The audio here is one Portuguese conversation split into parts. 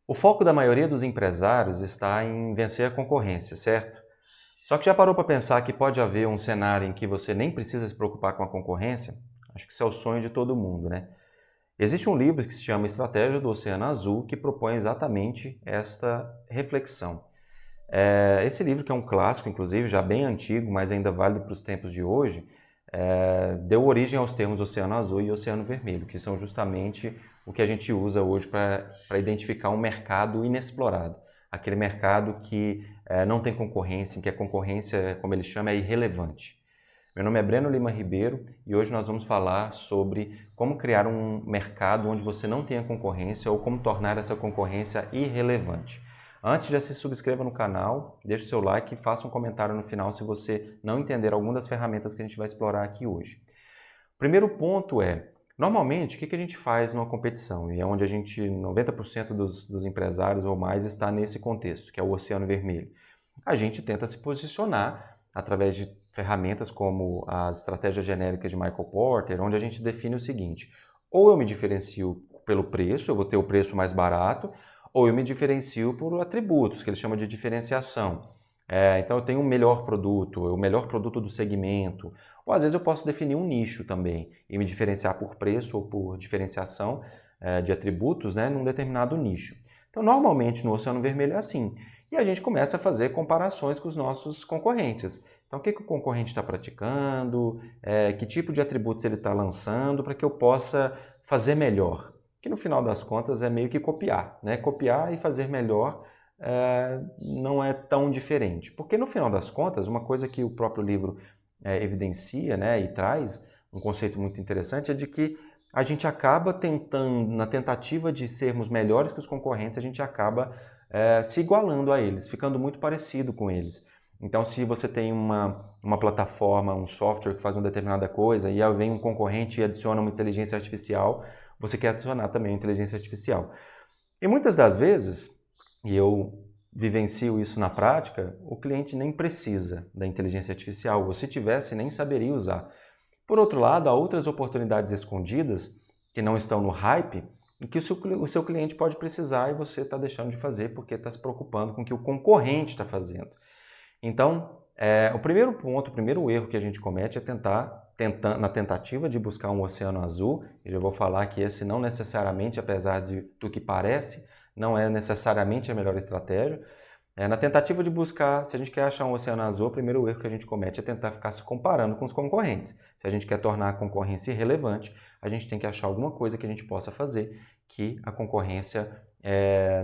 O foco da maioria dos empresários está em vencer a concorrência, certo? Só que já parou para pensar que pode haver um cenário em que você nem precisa se preocupar com a concorrência? Acho que isso é o sonho de todo mundo, né? Existe um livro que se chama Estratégia do Oceano Azul que propõe exatamente esta reflexão. Esse livro, que é um clássico, inclusive, já bem antigo, mas ainda válido para os tempos de hoje, deu origem aos termos Oceano Azul e Oceano Vermelho, que são justamente o que a gente usa hoje para identificar um mercado inexplorado. Aquele mercado que não tem concorrência, em que a concorrência, como ele chama, é irrelevante. Meu nome é Breno Lima Ribeiro e hoje nós vamos falar sobre como criar um mercado onde você não tenha concorrência ou como tornar essa concorrência irrelevante. Antes, já se subscreva no canal, deixe o seu like e faça um comentário no final se você não entender alguma das ferramentas que a gente vai explorar aqui hoje. O primeiro ponto é, normalmente, o que a gente faz numa competição? E é onde 90% dos empresários ou mais está nesse contexto, que é o Oceano Vermelho. A gente tenta se posicionar através de ferramentas como as estratégias genéricas de Michael Porter, onde a gente define o seguinte: ou eu me diferencio pelo preço, eu vou ter o preço mais barato, ou eu me diferencio por atributos, que ele chama de diferenciação. Então eu tenho um melhor produto, o melhor produto do segmento, ou às vezes eu posso definir um nicho também e me diferenciar por preço ou por diferenciação de atributos, né, num determinado nicho. Então normalmente no Oceano Vermelho é assim. E a gente começa a fazer comparações com os nossos concorrentes. Então, o que o concorrente está praticando, que tipo de atributos ele está lançando para que eu possa fazer melhor. Que no final das contas é meio que copiar, né? Copiar e fazer melhor não é tão diferente. Porque no final das contas, uma coisa que o próprio livro evidencia, né, e traz, um conceito muito interessante, é de que a gente acaba tentando, na tentativa de sermos melhores que os concorrentes, a gente acaba se igualando a eles, ficando muito parecido com eles. Então, se você tem uma plataforma, um software que faz uma determinada coisa e aí vem um concorrente e adiciona uma inteligência artificial, você quer adicionar também a inteligência artificial. E muitas das vezes, e eu vivencio isso na prática, o cliente nem precisa da inteligência artificial, ou se tivesse, nem saberia usar. Por outro lado, há outras oportunidades escondidas que não estão no hype e que o seu cliente pode precisar e você está deixando de fazer porque está se preocupando com o que o concorrente está fazendo. Então, o primeiro ponto, o primeiro erro que a gente comete é na tentativa de buscar um oceano azul, e já vou falar que esse não necessariamente, apesar do que parece, não é necessariamente a melhor estratégia. Na tentativa de buscar, se a gente quer achar um oceano azul, o primeiro erro que a gente comete é tentar ficar se comparando com os concorrentes. Se a gente quer tornar a concorrência irrelevante, a gente tem que achar alguma coisa que a gente possa fazer que a concorrência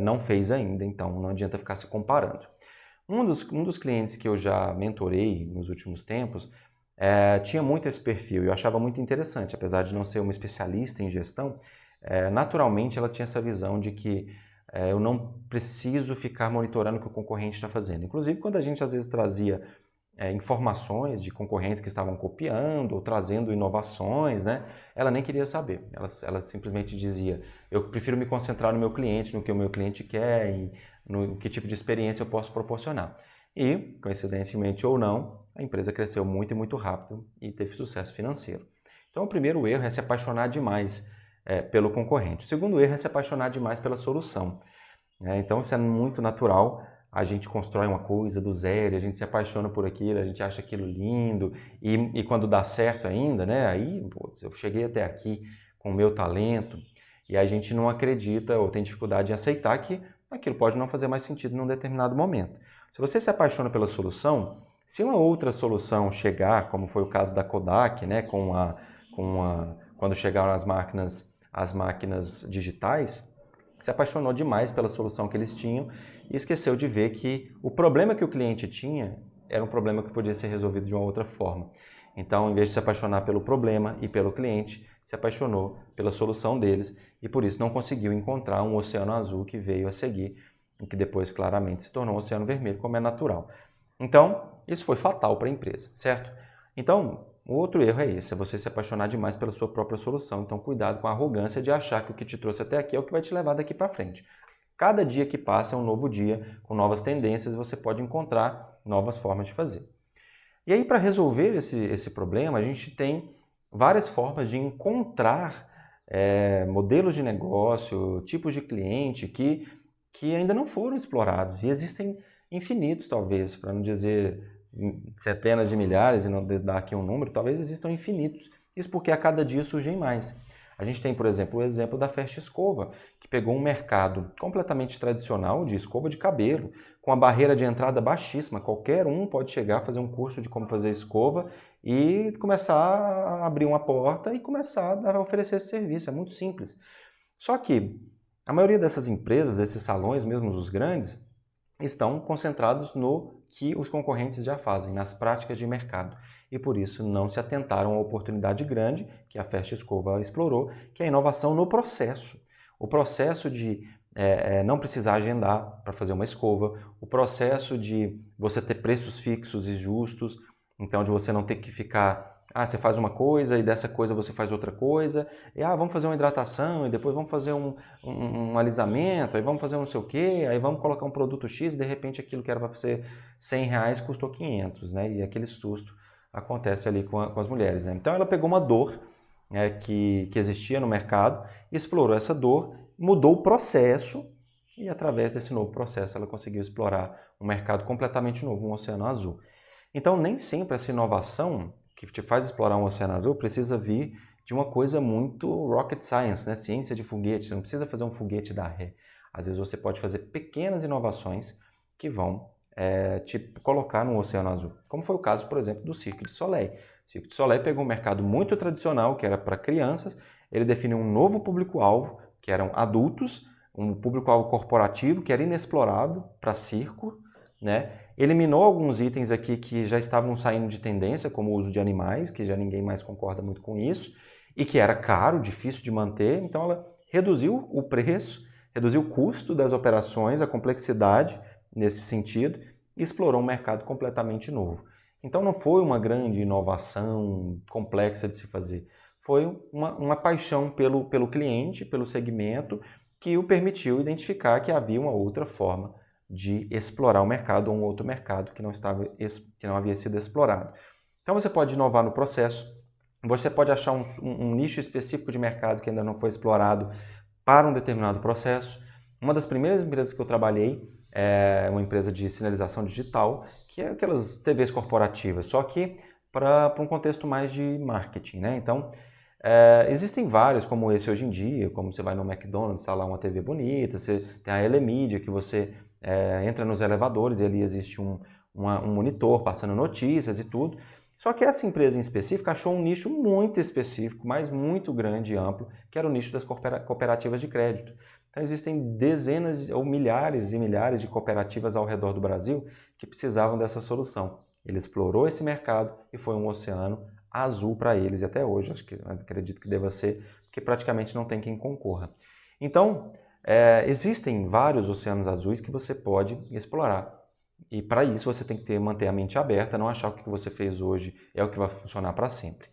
não fez ainda, então não adianta ficar se comparando. Um dos clientes que eu já mentorei nos últimos tempos tinha muito esse perfil e eu achava muito interessante, apesar de não ser uma especialista em gestão, naturalmente ela tinha essa visão de que eu não preciso ficar monitorando o que o concorrente está fazendo. Inclusive, quando a gente às vezes trazia informações de concorrentes que estavam copiando ou trazendo inovações, né, ela nem queria saber. Ela simplesmente dizia, eu prefiro me concentrar no meu cliente, no que o meu cliente quer e no que tipo de experiência eu posso proporcionar. E, coincidentemente ou não, a empresa cresceu muito e muito rápido e teve sucesso financeiro. Então, o primeiro erro é se apaixonar demais pelo concorrente. O segundo erro é se apaixonar demais pela solução. Então, isso é muito natural. A gente constrói uma coisa do zero, a gente se apaixona por aquilo, a gente acha aquilo lindo e quando dá certo ainda, né? Aí, putz, eu cheguei até aqui com o meu talento e a gente não acredita ou tem dificuldade em aceitar que aquilo pode não fazer mais sentido num determinado momento. Se você se apaixona pela solução, se uma outra solução chegar, como foi o caso da Kodak, né, quando chegaram as máquinas digitais, se apaixonou demais pela solução que eles tinham e esqueceu de ver que o problema que o cliente tinha era um problema que podia ser resolvido de uma outra forma. Então, em vez de se apaixonar pelo problema e pelo cliente, se apaixonou pela solução deles e por isso não conseguiu encontrar um oceano azul que veio a seguir e que depois claramente se tornou um oceano vermelho, como é natural. Então, isso foi fatal para a empresa, certo? Então, o outro erro é esse, é você se apaixonar demais pela sua própria solução. Então, cuidado com a arrogância de achar que o que te trouxe até aqui é o que vai te levar daqui para frente. Cada dia que passa é um novo dia, com novas tendências, você pode encontrar novas formas de fazer. E aí, para resolver esse problema, a gente tem várias formas de encontrar modelos de negócio, tipos de cliente que que ainda não foram explorados. E existem infinitos, talvez, para não dizer centenas de milhares e não dar aqui um número, talvez existam infinitos. Isso porque a cada dia surgem mais. A gente tem, por exemplo, o exemplo da Fast Escova, que pegou um mercado completamente tradicional de escova de cabelo, com a barreira de entrada baixíssima. Qualquer um pode chegar, fazer um curso de como fazer escova e começar a abrir uma porta e começar a oferecer esse serviço. É muito simples. Só que a maioria dessas empresas, desses salões, mesmo os grandes, estão concentrados no que os concorrentes já fazem, nas práticas de mercado. E por isso não se atentaram à oportunidade grande que a Fast Escova explorou, que é a inovação no processo. O processo de não precisar agendar para fazer uma escova, o processo de você ter preços fixos e justos, então de você não ter que ficar... você faz uma coisa e dessa coisa você faz outra coisa, e vamos fazer uma hidratação, e depois vamos fazer um alisamento, aí vamos fazer não sei o quê, aí vamos colocar um produto X, e de repente aquilo que era para ser R$100 custou 500, né? E aquele susto acontece ali com as mulheres, né? Então ela pegou uma dor, né, que existia no mercado, explorou essa dor, mudou o processo, e através desse novo processo ela conseguiu explorar um mercado completamente novo, um oceano azul. Então nem sempre essa inovação que te faz explorar um oceano azul precisa vir de uma coisa muito rocket science, né? Ciência de foguete. Você não precisa fazer um foguete da ré. Às vezes você pode fazer pequenas inovações que vão te colocar no oceano azul. Como foi o caso, por exemplo, do Cirque du Soleil. O Cirque du Soleil pegou um mercado muito tradicional, que era para crianças, ele definiu um novo público-alvo, que eram adultos, um público-alvo corporativo, que era inexplorado para circo, né? Eliminou alguns itens aqui que já estavam saindo de tendência, como o uso de animais, que já ninguém mais concorda muito com isso, e que era caro, difícil de manter, então ela reduziu o preço, reduziu o custo das operações, a complexidade nesse sentido, e explorou um mercado completamente novo. Então não foi uma grande inovação complexa de se fazer, foi uma paixão pelo cliente, pelo segmento, que o permitiu identificar que havia uma outra forma de explorar o mercado ou um outro mercado que não havia sido explorado. Então você pode inovar no processo, você pode achar um nicho específico de mercado que ainda não foi explorado para um determinado processo. Uma das primeiras empresas que eu trabalhei é uma empresa de sinalização digital, que é aquelas TVs corporativas, só que para um contexto mais de marketing, né? Então, existem vários como esse hoje em dia, como você vai no McDonald's, está lá uma TV bonita, você tem a Elemedia, que você entra nos elevadores e ali existe um monitor passando notícias e tudo. Só que essa empresa em específico achou um nicho muito específico, mas muito grande e amplo, que era o nicho das cooperativas de crédito. Então existem dezenas ou milhares e milhares de cooperativas ao redor do Brasil que precisavam dessa solução. Ele explorou esse mercado e foi um oceano azul para eles, e até hoje acredito que deva ser, porque praticamente não tem quem concorra. Então, existem vários oceanos azuis que você pode explorar. E para isso você tem que manter a mente aberta, não achar que o que você fez hoje é o que vai funcionar para sempre.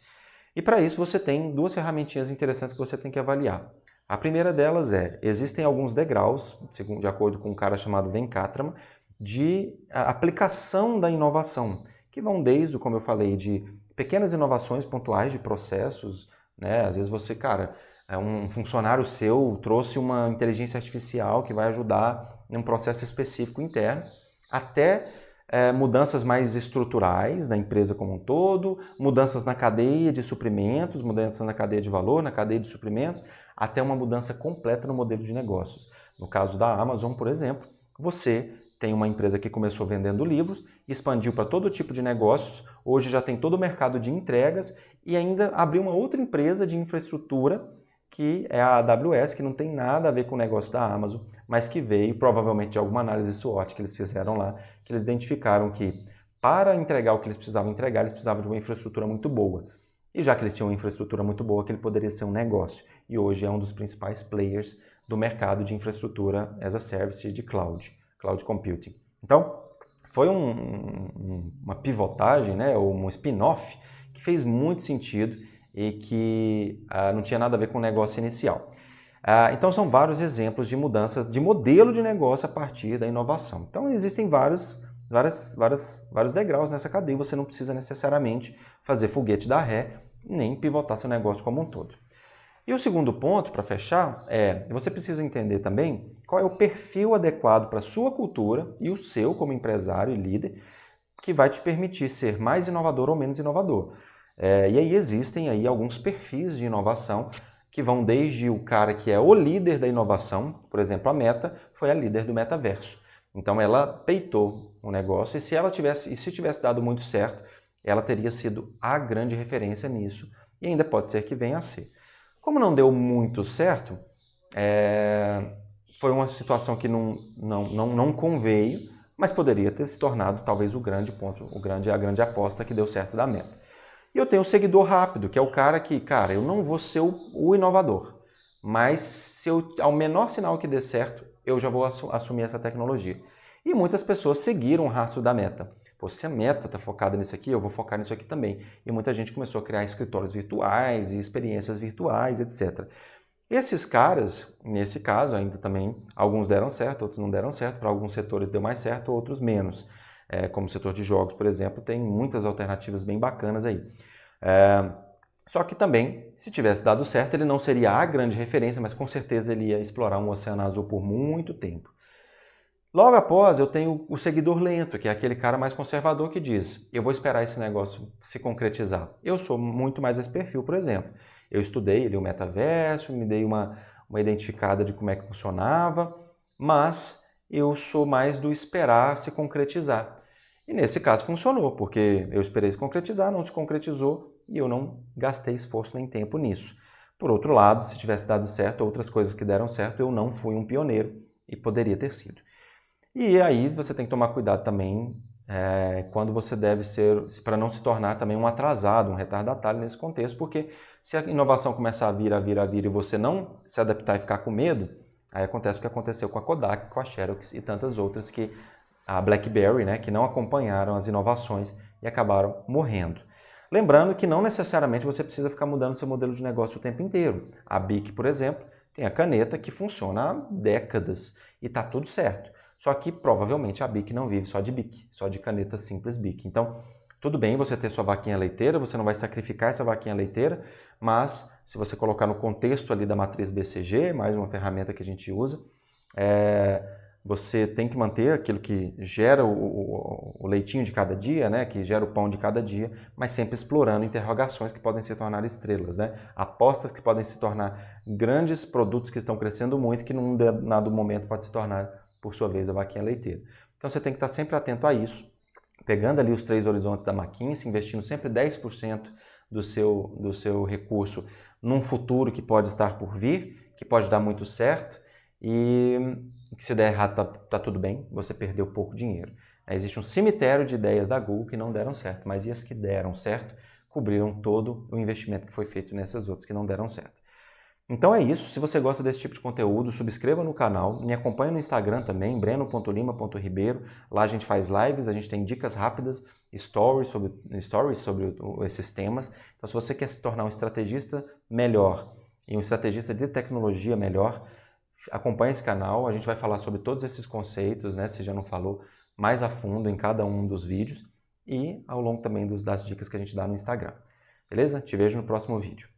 E para isso você tem duas ferramentinhas interessantes que você tem que avaliar. A primeira delas existem alguns degraus, de acordo com um cara chamado Venkatraman, de aplicação da inovação, que vão desde, como eu falei, de pequenas inovações pontuais de processos, né? Às vezes você, um funcionário seu trouxe uma inteligência artificial que vai ajudar em um processo específico interno, até mudanças mais estruturais na empresa como um todo, mudanças na cadeia de suprimentos, mudanças na cadeia de valor, na cadeia de suprimentos, até uma mudança completa no modelo de negócios. No caso da Amazon, por exemplo, você tem uma empresa que começou vendendo livros, expandiu para todo tipo de negócios, hoje já tem todo o mercado de entregas e ainda abriu uma outra empresa de infraestrutura, que é a AWS, que não tem nada a ver com o negócio da Amazon, mas que veio provavelmente de alguma análise SWOT que eles fizeram lá, que eles identificaram que para entregar o que eles precisavam entregar, eles precisavam de uma infraestrutura muito boa. E já que eles tinham uma infraestrutura muito boa, que ele poderia ser um negócio. E hoje é um dos principais players do mercado de infraestrutura as a service de cloud computing. Então, foi uma pivotagem, né, ou um spin-off que fez muito sentido e que não tinha nada a ver com o negócio inicial. Então, são vários exemplos de mudança de modelo de negócio a partir da inovação. Então, existem vários degraus nessa cadeia. Você não precisa necessariamente fazer foguete da ré, nem pivotar seu negócio como um todo. E o segundo ponto, para fechar, você precisa entender também qual é o perfil adequado para a sua cultura e o seu como empresário e líder, que vai te permitir ser mais inovador ou menos inovador. E aí existem aí alguns perfis de inovação que vão desde o cara que é o líder da inovação, por exemplo, a Meta foi a líder do metaverso. Então ela peitou o negócio e se tivesse dado muito certo, ela teria sido a grande referência nisso e ainda pode ser que venha a ser. Como não deu muito certo, foi uma situação que não conveio, mas poderia ter se tornado talvez o grande ponto, a grande aposta que deu certo da Meta. E eu tenho o seguidor rápido, que é o cara que, eu não vou ser o inovador, mas se ao menor sinal que dê certo, eu já vou assumir essa tecnologia. E muitas pessoas seguiram o rastro da Meta. Pô, se a Meta está focada nisso aqui, eu vou focar nisso aqui também. E muita gente começou a criar escritórios virtuais e experiências virtuais, etc. Esses caras, nesse caso, ainda também, alguns deram certo, outros não deram certo. Para alguns setores deu mais certo, outros menos. Como o setor de jogos, por exemplo, tem muitas alternativas bem bacanas aí. Só que também, se tivesse dado certo, ele não seria a grande referência, mas com certeza ele ia explorar um oceano azul por muito tempo. Logo após, eu tenho o seguidor lento, que é aquele cara mais conservador que diz, eu vou esperar esse negócio se concretizar. Eu sou muito mais esse perfil, por exemplo. Eu estudei ali o metaverso, me dei uma identificada de como é que funcionava, mas eu sou mais do esperar se concretizar. E nesse caso funcionou, porque eu esperei se concretizar, não se concretizou e eu não gastei esforço nem tempo nisso. Por outro lado, se tivesse dado certo, outras coisas que deram certo, eu não fui um pioneiro e poderia ter sido. E aí você tem que tomar cuidado também quando você deve ser, para não se tornar também um atrasado, um retardatário nesse contexto, porque se a inovação começar a vir e você não se adaptar e ficar com medo, aí acontece o que aconteceu com a Kodak, com a Xerox e tantas outras, que a BlackBerry, né, que não acompanharam as inovações e acabaram morrendo. Lembrando que não necessariamente você precisa ficar mudando seu modelo de negócio o tempo inteiro. A Bic, por exemplo, tem a caneta que funciona há décadas e está tudo certo. Só que provavelmente a Bic não vive só de Bic, só de caneta simples Bic. Então, tudo bem você ter sua vaquinha leiteira, você não vai sacrificar essa vaquinha leiteira, mas se você colocar no contexto ali da matriz BCG, mais uma ferramenta que a gente usa, você tem que manter aquilo que gera o leitinho de cada dia, né? Que gera o pão de cada dia, mas sempre explorando interrogações que podem se tornar estrelas, né? Apostas que podem se tornar grandes produtos que estão crescendo muito, que num dado momento pode se tornar, por sua vez, a vaquinha leiteira. Então você tem que estar sempre atento a isso, pegando ali os 3 horizontes da McKinsey, investindo sempre 10% do seu recurso num futuro que pode estar por vir, que pode dar muito certo, e que se der errado tá tudo bem, você perdeu pouco dinheiro. Existe um cemitério de ideias da Google que não deram certo, mas e as que deram certo cobriram todo o investimento que foi feito nessas outras que não deram certo. Então é isso, se você gosta desse tipo de conteúdo, subscreva no canal, me acompanhe no Instagram também, breno.lima.ribeiro, lá a gente faz lives, a gente tem dicas rápidas, stories sobre esses temas. Então se você quer se tornar um estrategista melhor e um estrategista de tecnologia melhor, acompanhe esse canal, a gente vai falar sobre todos esses conceitos, né, se já não falou, mais a fundo em cada um dos vídeos e ao longo também das dicas que a gente dá no Instagram. Beleza? Te vejo no próximo vídeo.